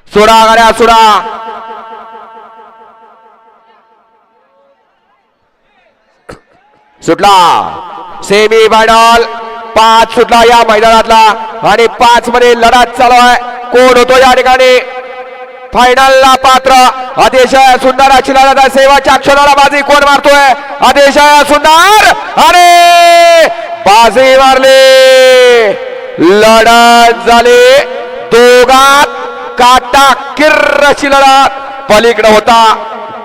सोडा गाड्या सोडा. सुटला semi final 5 सुटला या मैदानातला आणि 5 मध्ये लढत चालू आहे. कोण होतो या ठिकाणी फायनलला पात्र. अतिशय सुंदर अशी लढत आहे. शेवटच्या क्षणाला बाजी कोण मारतोय. अतिशय सुंदर अरे बाजी मारली. लढत झाली दोघात काटा किर्र अशी लढत. पलीकडे होता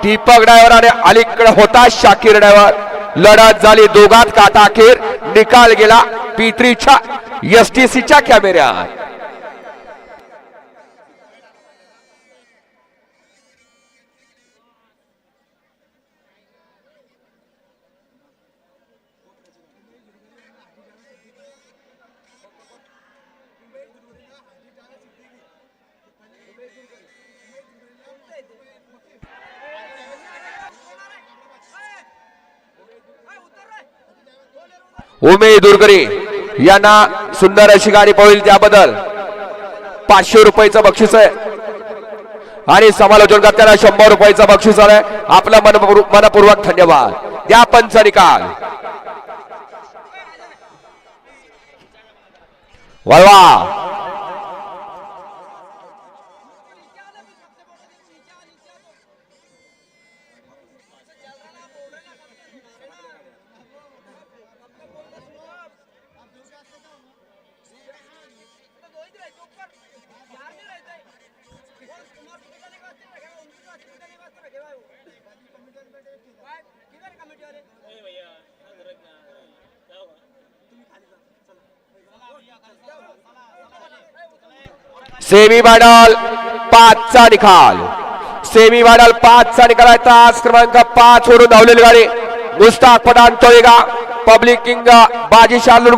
दीपक ड्रायव्हर आणि अलीकडे होता शाकीर ड्रायव्हर. लढत झाली दोघात काटाकीर. निकाल गेला P3च्या STCच्या कॅमेऱ्यात. उमेश दुरकरी यांना सुंदर अशी गाडी पळेल त्याबद्दल 500 रुपयाचं बक्षीस आहे आणि समालोचन करताना 100 रुपयाचं बक्षीस आहे. आपला मनपूर्वक धन्यवाद. द्या पंच निकाल. वळवा सेमी फायनल 5चा निकाल. सेमी फायनल 5चा निकाल आहे. तास क्रमांक 5 वरून धावलेली गाडी मुस्ताक पठाण तळेगाव पब्लिक किंग बाजी शार्लूट